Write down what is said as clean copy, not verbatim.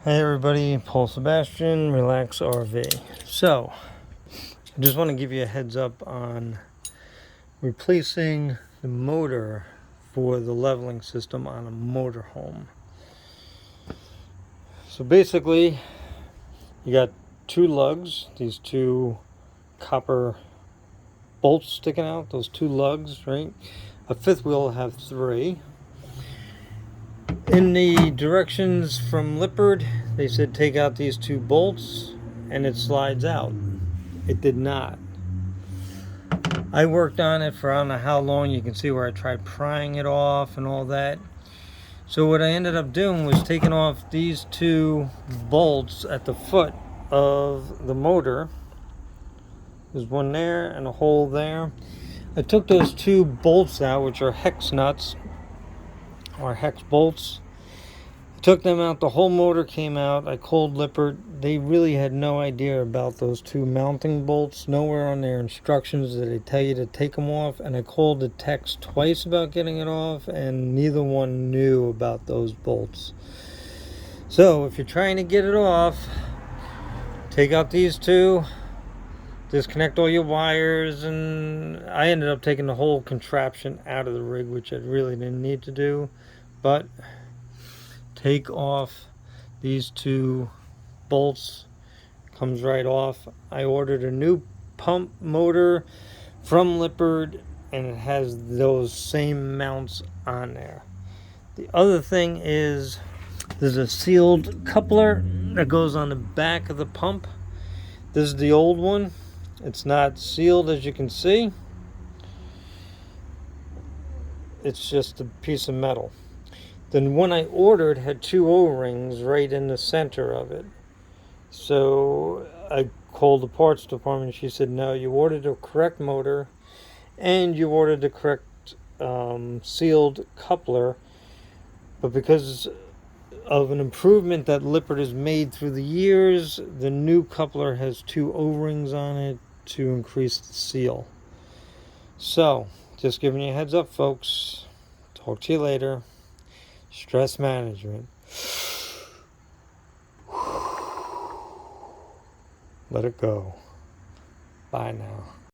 Hey everybody, Paul Sebastian, Relax RV. So, I just want to give you a heads up on replacing the motor for the leveling system on a motorhome. So basically, you got two lugs, these two copper bolts sticking out, those two lugs, right? A fifth wheel will have three. In the directions from Lippard, they said take out these two bolts and it slides out. It did not. I worked on it for I don't know how long. You can see where I tried prying it off and all that. So what I ended up doing was taking off these two bolts at the foot of the motor. There's one there and a hole there. I took those two bolts out, which are hex nuts or hex bolts. Took them out, the whole motor came out. I called Lippert. They really had no idea about those two mounting bolts. Nowhere on their instructions did they tell you to take them off. And I called the techs twice about getting it off, and neither one knew about those bolts. So if you're trying to get it off, take out these two, disconnect all your wires, and I ended up taking the whole contraption out of the rig, which I really didn't need to do. But take off these two bolts, comes right off. I ordered a new pump motor from Lippard and it has those same mounts on there. The other thing is there's a sealed coupler that goes on the back of the pump. This is the old one. It's not sealed, as you can see. It's just a piece of metal. The one I ordered had two O-rings right in the center of it. So I called the parts department. She said, no, you ordered the correct motor and you ordered the correct sealed coupler. But because of an improvement that Lippert has made through the years, the new coupler has two O-rings on it to increase the seal. So, just giving you a heads up, folks. Talk to you later. Stress management. Let it go. Bye now.